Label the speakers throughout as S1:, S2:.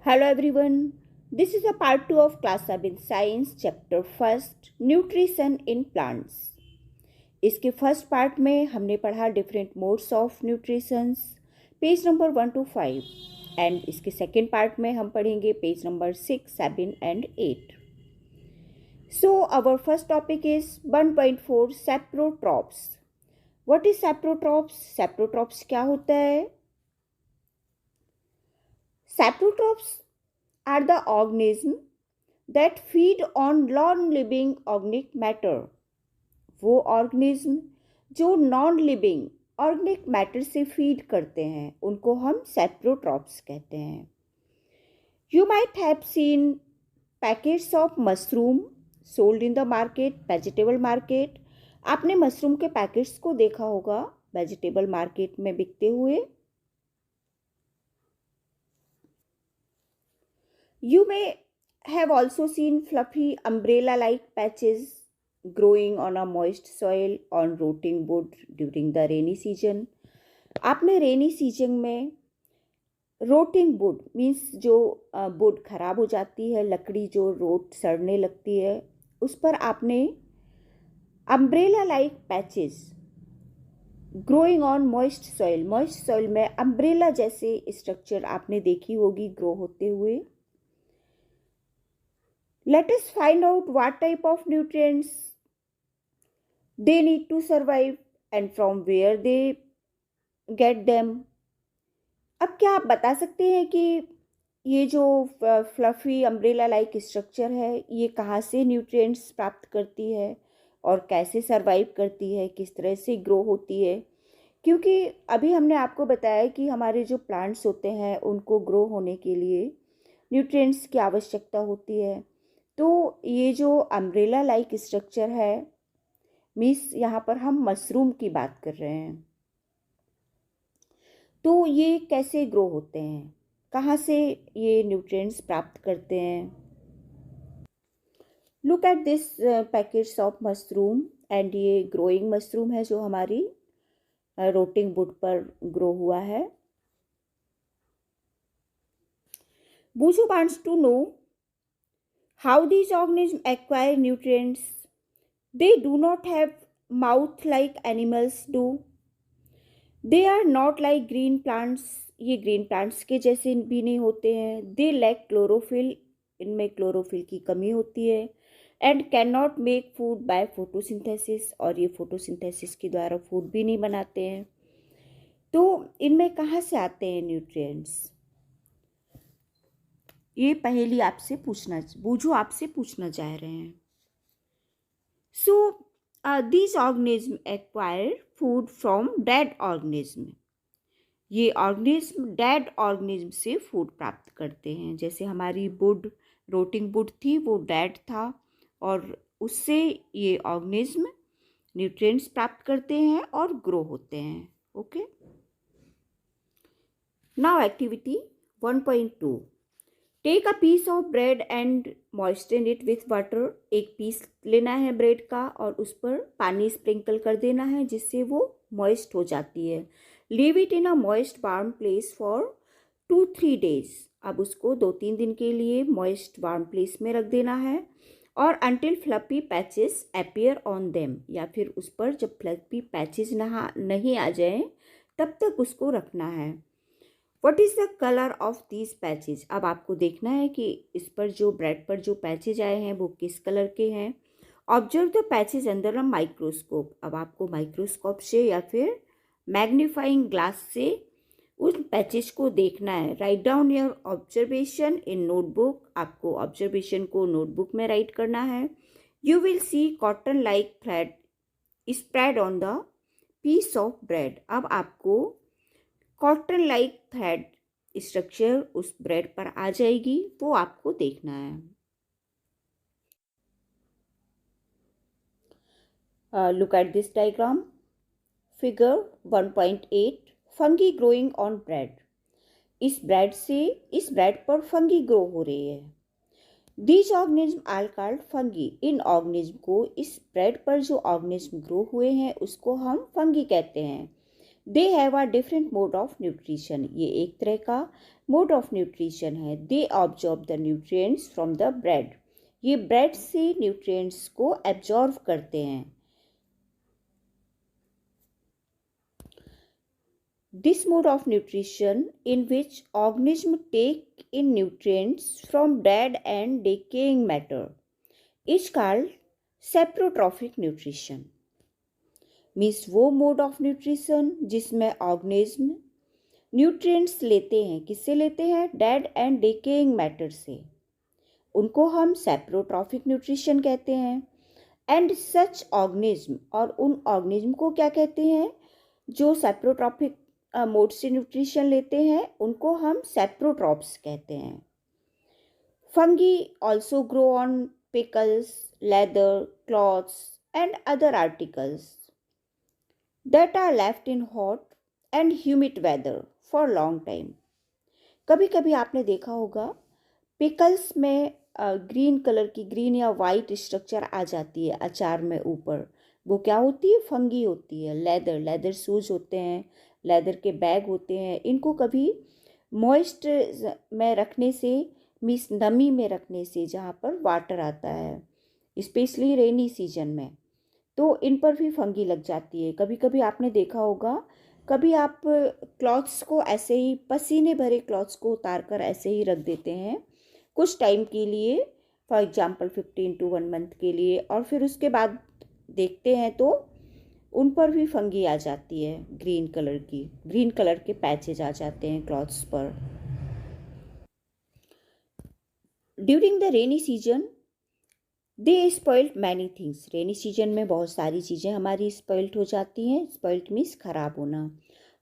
S1: Hello everyone. This is a part 2 of class 7 science chapter first nutrition in plants. इसके first part में हमने पढ़ा different modes of nutritions page number 1 to 5 and इसके second part में हम पढ़ेंगे page number 6, 7 and 8. So our first topic is 1.4 saprotrophs. What is saprotrophs? Saprotrophs क्या होता है? Saprotrophs are the organism that feed on non-living organic matter. वो organism जो non living organic matter से फीड करते हैं उनको हम सैप्रोट्रॉप्स कहते हैं. You might have seen packets of mushroom sold in the market, vegetable market. आपने मशरूम के पैकेट्स को देखा होगा वेजिटेबल मार्केट में बिकते हुए. You may have also seen fluffy umbrella-like patches growing on a moist soil on rotting wood during the rainy season. आपने rainy season में रोटिंग वुड मीन्स जो वुड खराब हो जाती है, लकड़ी जो रोट सड़ने लगती है, उस पर आपने umbrella like patches growing on moist soil में अम्ब्रेला जैसे स्ट्रक्चर आपने देखी होगी ग्रो होते हुए. Let us find out what type of nutrients they need to survive and from where they get them. अब क्या आप बता सकते हैं कि ये जो फ्लफी अम्ब्रेला लाइक स्ट्रक्चर है ये कहाँ से न्यूट्रिएंट्स प्राप्त करती है और कैसे सरवाइव करती है, किस तरह से ग्रो होती है. क्योंकि अभी हमने आपको बताया कि हमारे जो प्लांट्स होते हैं उनको ग्रो होने के लिए न्यूट्रिएंट्स की आवश्यकता होती है. तो ये जो अम्ब्रेला लाइक स्ट्रक्चर है मीन्स यहाँ पर हम मशरूम की बात कर रहे हैं. तो ये कैसे ग्रो होते हैं, कहाँ से ये न्यूट्रिएंट्स प्राप्त करते हैं. Look at this packets of mushroom and ये ग्रोइंग मशरूम है जो हमारी रोटिंग वुड पर ग्रो हुआ है. Buju wants to know how these organisms acquire nutrients. They do not have mouth like animals do. They are not like green plants. ये green plants के जैसे भी नहीं होते हैं. They lack chlorophyll. इनमें क्लोरोफिल की कमी होती है. And cannot make food by photosynthesis. और ये फोटोसिंथेसिस के द्वारा फूड भी नहीं बनाते हैं. तो इनमें कहाँ से आते हैं न्यूट्रिएंट्स, ये पहेली आपसे बूझो आपसे पूछना चाह रहे हैं. So these organism acquire food from dead organism. ये ऑर्गेनिज्म डेड ऑर्गेनिज्म से फूड प्राप्त करते हैं. जैसे हमारी वुड रोटिंग वुड थी वो डेड था और उससे ये ऑर्गेनिज्म न्यूट्रिएंट्स प्राप्त करते हैं और ग्रो होते हैं. Okay. Now activity 1.2. Take a piece of bread and moisture it with water. एक पीस लेना है ब्रेड का और उस पर पानी स्प्रिंकल कर देना है जिससे वो मॉइस्ट हो जाती है. Leave it in a moist warm place for 2-3 days. अब उसको 2-3 दिन के लिए मॉइस्ट वार्म प्लेस में रख देना है और until fluffy patches appear on them, या फिर उस पर जब फ्लफी पैचेस नहीं आ जाएं तब तक उसको रखना है. What is the color of these patches? अब आपको देखना है कि इस पर जो ब्रेड पर जो पैचेज आए हैं वो किस कलर के हैं. Observe the patches under a microscope. अब आपको माइक्रोस्कोप से या फिर मैग्नीफाइंग ग्लास से उन पैचेज को देखना है. Write down your observation in notebook. आपको ऑब्जर्वेशन को नोटबुक में राइट करना है. You will see cotton like thread spread on the piece of bread. अब आपको कॉटन लाइक थ्रेड स्ट्रक्चर उस ब्रेड पर आ जाएगी, वो आपको देखना है. Look at this diagram. Figure 1.8 fungi growing on bread. इस ब्रेड पर फंगी ग्रो हो रही है. These organism are called fungi. इन ऑर्गेनिज्म को, इस ब्रेड पर जो ऑर्गेनिज्म ग्रो हुए हैं उसको हम फंगी कहते हैं. They have a different mode of nutrition, ये एक तरह का मोड ऑफ न्यूट्रिशन है। They absorb the nutrients from the bread, ये ब्रेड से न्यूट्रिएंट्स को एब्जॉर्ब करते हैं। This mode of nutrition in which organism take in nutrients from dead and decaying matter is called saprotrophic nutrition. Means वो mode of nutrition जिसमें organism nutrients लेते हैं, किससे लेते हैं? डेड एंड डिकेइंग मैटर से, उनको हम सैप्रोट्रॉफिक न्यूट्रिशन कहते हैं। एंड सच ऑर्गेनिज्म, और उन ऑर्गेनिज्म को क्या कहते हैं जो सैप्रोट्रॉफिक मोड से न्यूट्रिशन लेते हैं, उनको हम सैप्रोट्रॉप्स कहते हैं। Fungi also grow on pickles, leather, clothes and other articles that are left in hot and humid weather for long time. कभी कभी आपने देखा होगा पिकल्स में ग्रीन कलर की, ग्रीन या वाइट स्ट्रक्चर आ जाती है अचार में ऊपर, वो क्या होती है? फंगी होती है। लेदर शूज होते हैं, लेदर के बैग होते हैं, इनको कभी मॉइस्ट में रखने से, मीन्स नमी में रखने से, जहाँ पर वाटर आता है स्पेशली रेनी सीजन में, तो इन पर भी फंगी लग जाती है। कभी कभी आपने देखा होगा, कभी आप क्लॉथ्स को ऐसे ही, पसीने भरे क्लॉथ्स को उतार कर ऐसे ही रख देते हैं कुछ टाइम के लिए, फॉर एग्जांपल 15 to 1 month के लिए, और फिर उसके बाद देखते हैं तो उन पर भी फंगी आ जाती है, ग्रीन कलर की, ग्रीन कलर के पैचेज आ जाते हैं क्लॉथ्स पर। During the rainy season they spoiled many things, rainy season में बहुत सारी चीज़ें हमारी स्पॉइल्ड हो जाती हैं। स्पॉइल्ड मीन्स खराब होना।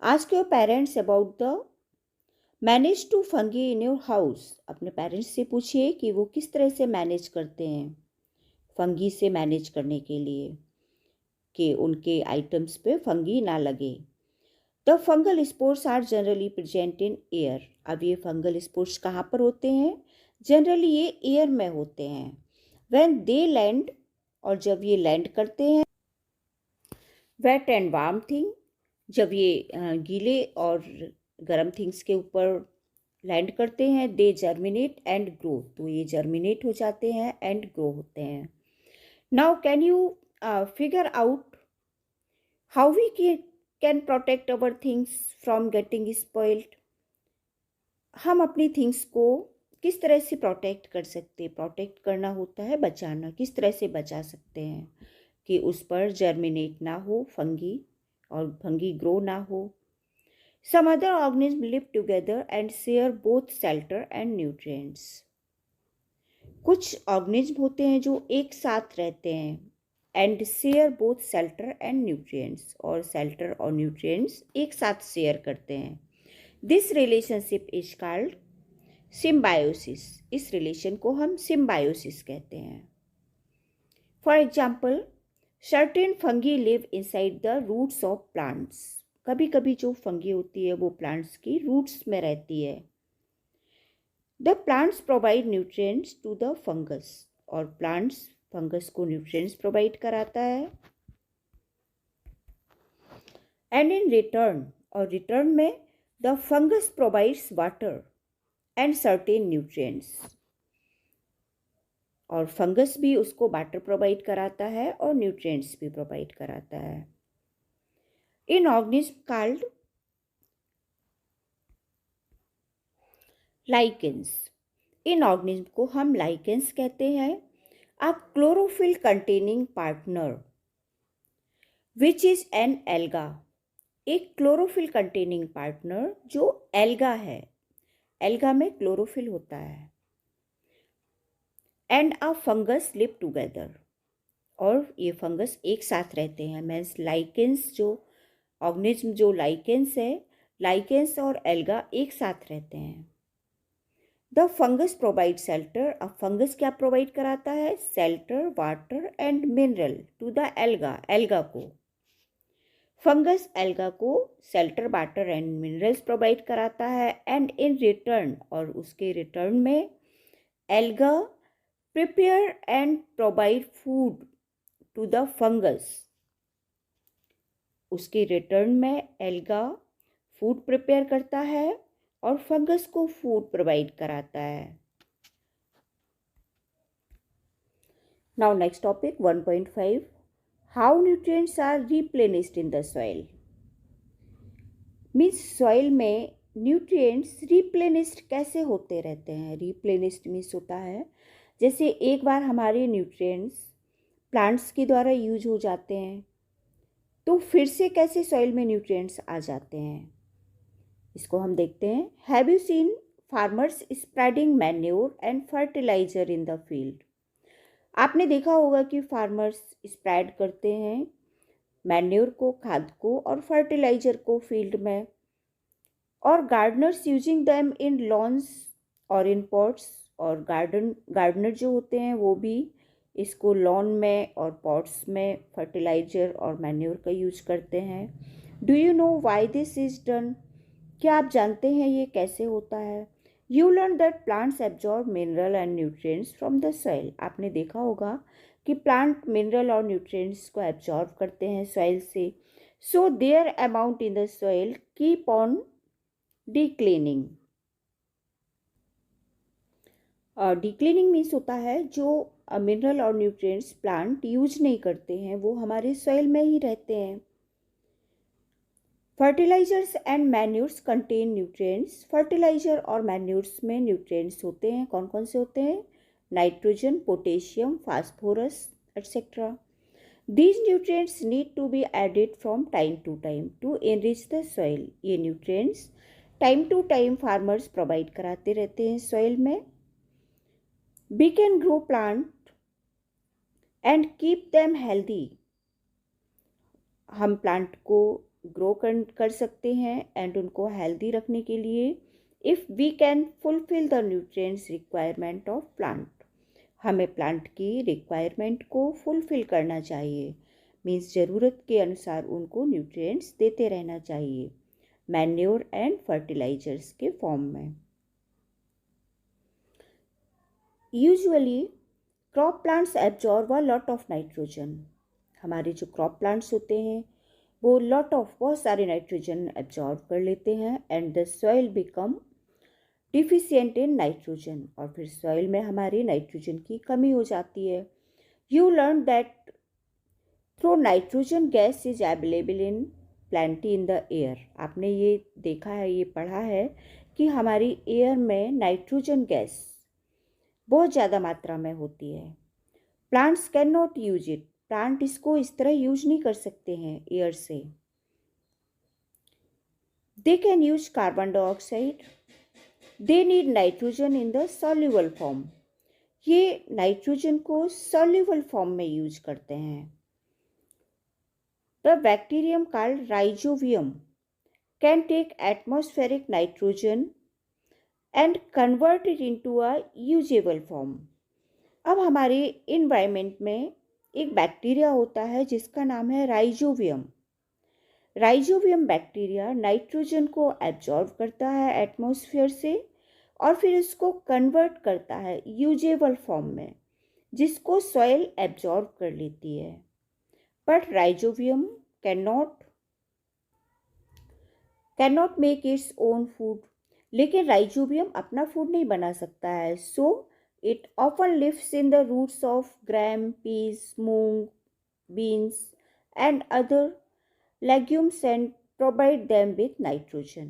S1: Ask your parents about the manage to fungi in your house, अपने पेरेंट्स से पूछिए कि वो किस तरह से मैनेज करते हैं फंगी से मैनेज करने के लिए, कि उनके आइटम्स पे फंगी ना लगे। The fungal spores are generally present in air, अब ये फंगल स्पोर्स कहाँ पर होते हैं? जनरली ये एयर में होते हैं। व्हेन दे लैंड, और जब ये लैंड करते हैं। वेट एंड वार्म थिंग, जब ये गीले और गर्म थिंग्स के ऊपर लैंड करते हैं। दे जर्मिनेट एंड ग्रो, तो ये जर्मिनेट हो जाते हैं एंड ग्रो होते हैं। Now can you figure out how we can protect our things from getting spoiled. हम अपनी थिंग्स को किस तरह से प्रोटेक्ट कर सकते हैं? प्रोटेक्ट करना होता है बचाना, किस तरह से बचा सकते हैं कि उस पर जर्मिनेट ना हो फंगी, और फंगी ग्रो ना हो। Some other organism live together and share both shelter and nutrients, कुछ ऑर्गेनिज्म होते हैं जो एक साथ रहते हैं, and share both shelter and nutrients, और शेल्टर और न्यूट्रिएंट्स एक साथ शेयर करते हैं। This relationship is called symbiosis, इस रिलेशन को हम सिम्बायोसिस कहते हैं। For example, certain fungi live inside the roots of plants, कभी कभी जो फंगी होती है वो प्लांट्स की रूट्स में रहती है। The plants provide nutrients to the fungus, और प्लांट्स फंगस को न्यूट्रिएंट्स प्रोवाइड कराता है। एंड इन रिटर्न, और रिटर्न में the fungus provides water and certain nutrients, और फंगस भी उसको वाटर प्रोवाइड कराता है और न्यूट्रिएंट्स भी प्रोवाइड कराता है। इन ऑर्गेनिज्म कॉल्ड लाइकेंस, इन ऑर्गेनिज्म को हम लाइकेंस कहते हैं। अ chlorophyll containing partner which is an alga, एक क्लोरोफिल कंटेनिंग पार्टनर जो एल्गा है, एल्गा में क्लोरोफिल होता है। And a fungus live together, और ये फंगस एक साथ रहते हैं। मीन्स लाइकेंस, जो ऑर्गेनिज्म जो लाइकेंस है, लाइकेंस और एल्गा एक साथ रहते हैं। द फंगस प्रोवाइड शेल्टर, अब फंगस क्या प्रोवाइड कराता है? Shelter, water and mineral to the alga, alga को। फंगस एल्गा को shelter, water and minerals provide कराता है। एंड इन रिटर्न, और उसके रिटर्न में alga prepare and provide food to the fungus. उसके रिटर्न में एल्गा फूड प्रिपेयर करता है और फंगस को फूड प्रोवाइड कराता है। Now next topic 1.5, how nutrients are replenished in the soil. Means soil में न्यूट्रिएंट्स रिप्लेनिश्ड कैसे होते रहते हैं। रिप्लेनिश्ड मीन्स होता है जैसे एक बार हमारे न्यूट्रिएंट्स प्लांट्स के द्वारा यूज हो जाते हैं तो फिर से कैसे सॉइल में न्यूट्रिएंट्स आ जाते हैं, इसको हम देखते हैं। Have you seen farmers spreading manure and fertilizer in the field. आपने देखा होगा कि फार्मर्स स्प्रेड करते हैं मैन्योर को, खाद को और फर्टिलाइजर को फील्ड में, और gardeners using them in lawns और इन पॉट्स। और गार्डनर जो होते हैं वो भी इसको लॉन में और पॉट्स में फर्टिलाइजर और मैन्योर का यूज करते हैं। Do you know why this is done. क्या आप जानते हैं ये कैसे होता है। You learn that plants absorb mineral and nutrients from the soil. आपने देखा होगा कि प्लांट मिनरल और न्यूट्रिएंट्स को एब्जॉर्ब करते हैं सॉइल से, so their amount in the soil keep on declining. Declining means होता है जो मिनरल और न्यूट्रिएंट्स प्लांट यूज नहीं करते हैं वो हमारे सॉइल में ही रहते हैं। Fertilisers and manures contain nutrients. Fertiliser और मैन्यूर्स में न्यूट्रिएंट्स होते हैं। कौन कौन से होते हैं। Nitrogen, potassium, phosphorus etcetera. These nutrients need to be added from time to time to enrich the soil. ये nutrients time to time farmers provide कराते रहते हैं सॉइल में। We can grow plant and keep them healthy. हम plant को grow कर सकते हैं एंड उनको हेल्दी रखने के लिए if we can fulfil the nutrients requirement of plant. हमें प्लांट की रिक्वायरमेंट को फुलफिल करना चाहिए, मीन्स ज़रूरत के अनुसार उनको न्यूट्रिएंट्स देते रहना चाहिए मैन्योर एंड फर्टिलाइजर्स के फॉर्म में। Usually crop plants absorb a lot of nitrogen. हमारे जो क्रॉप प्लांट्स होते हैं वो बहुत सारे नाइट्रोजन एब्जॉर्ब कर लेते हैं and the soil become deficient in nitrogen. और फिर सॉइल में हमारे नाइट्रोजन की कमी हो जाती है। You learn that through nitrogen gas is available in plenty in the air. आपने ये देखा है, ये पढ़ा है कि हमारी एयर में नाइट्रोजन गैस बहुत ज़्यादा मात्रा में होती है। Plants can not use it. Plant इसको इस तरह यूज नहीं कर सकते हैं एयर से। They can use carbon dioxide. They need nitrogen in the soluble form. ये नाइट्रोजन को सॉल्युबल फॉर्म में यूज करते हैं। The bacterium called rhizobium can take atmospheric nitrogen and convert it into a usable form. अब हमारे environment में एक bacteria होता है जिसका नाम है राइजोबियम। राइजोबियम बैक्टीरिया नाइट्रोजन को एब्जॉर्ब करता है एटमॉस्फेयर से और फिर उसको कन्वर्ट करता है यूजेबल फॉर्म में, जिसको सॉइल एब्जॉर्ब कर लेती है। But rhizobium cannot make its own food. लेकिन राइजोबियम अपना फूड नहीं बना सकता है। सो it often lives in the roots of gram, peas, moong, beans and other legumes and provide them with nitrogen.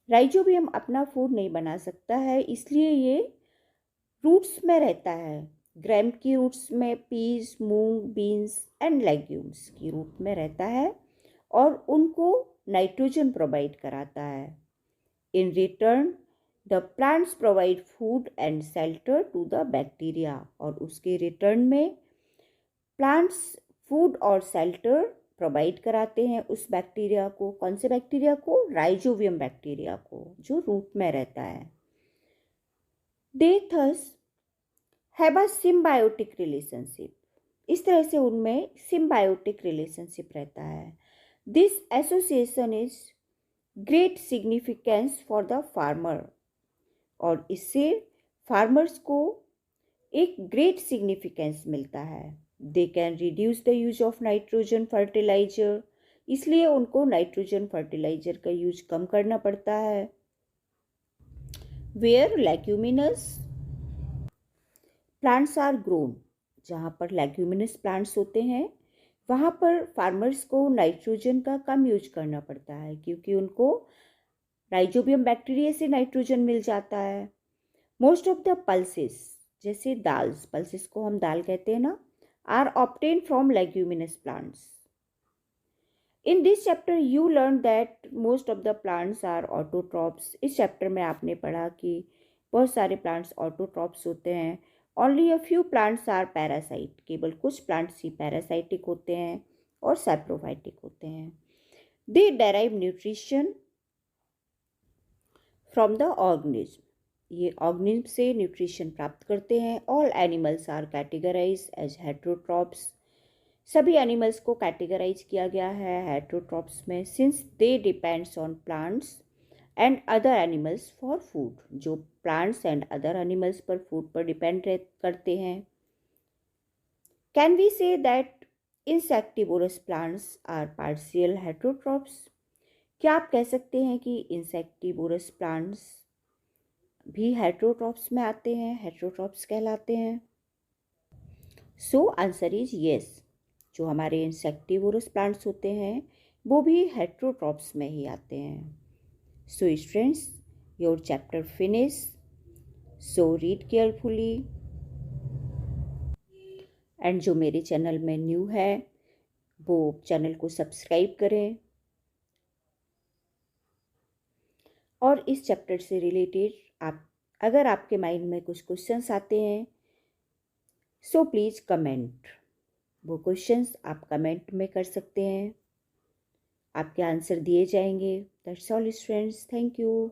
S1: Rhizobium अपना फूड नहीं बना सकता है, इसलिए ये रूट्स में रहता है। ग्राम की रूट्स में, peas, moong, beans and legumes की रूट में रहता है और उनको नाइट्रोजन प्रोवाइड कराता है। In return the plants provide food and shelter to the bacteria. और उसके रिटर्न में प्लांट्स फूड और शेल्टर प्रोवाइड कराते हैं उस बैक्टीरिया को। कौन से बैक्टीरिया को। राइजोबियम बैक्टीरिया को, जो रूट में रहता है। They thus have a symbiotic relationship. इस तरह से उनमें सिम्बायोटिक रिलेशनशिप रहता है। This association is great significance for the farmer. और इससे फार्मर्स को एक ग्रेट सिग्निफिकेंस मिलता है। They can reduce the use of nitrogen fertiliser, इसलिए उनको नाइट्रोजन फर्टिलाइजर का यूज कम करना पड़ता है। Where leguminous plants are grown, जहाँ पर लेग्यूमिनस प्लांट्स होते हैं वहाँ पर फार्मर्स को नाइट्रोजन का कम यूज करना पड़ता है, क्योंकि उनको राइजोबियम बैक्टीरिया से नाइट्रोजन मिल जाता है। मोस्ट ऑफ द पल्सेस, जैसे दाल्स, पल्सेस को हम दाल कहते हैं ना, are obtain from leguminous plants. In this chapter you learn that most of the plants are autotrophs. इस चैप्टर में आपने पढ़ा कि बहुत सारे प्लांट्स ऑटोट्रॉप्स होते हैं। Only a few plants are parasite, केवल कुछ प्लांट्स ही पैरासाइटिक होते हैं और सैप्रोफाइटिक होते हैं। They derive nutrition from the organism, ये ऑर्गेनिज्म से न्यूट्रिशन प्राप्त करते हैं। All animals are categorise as heterotrophs, सभी एनिमल्स को कैटेगराइज किया गया है हेट्रोट्रॉप्स में, since they depends on plants and other animals for food, जो प्लांट्स एंड अदर एनिमल्स पर फूड पर डिपेंड करते हैं। Can we say that insectivorous plants are partial heterotrophs, क्या आप कह सकते हैं कि इंसेक्टिवोरस प्लांट्स भी हेट्रोट्रॉप्स में आते हैं, हेट्रोट्रॉप्स कहलाते हैं? सो आंसर इज येस, जो हमारे इंसेक्टिवोरस प्लांट्स होते हैं वो भी हेट्रोट्रॉप्स में ही आते हैं। So students, your chapter finish, so read carefully. And जो मेरे चैनल में न्यू है वो चैनल को सब्सक्राइब करें, और इस चैप्टर से रिलेटेड अगर आपके माइंड में कुछ क्वेश्चंस आते हैं सो प्लीज़ कमेंट, वो क्वेश्चंस आप कमेंट में कर सकते हैं, आपके आंसर दिए जाएंगे। That's all students, thank you.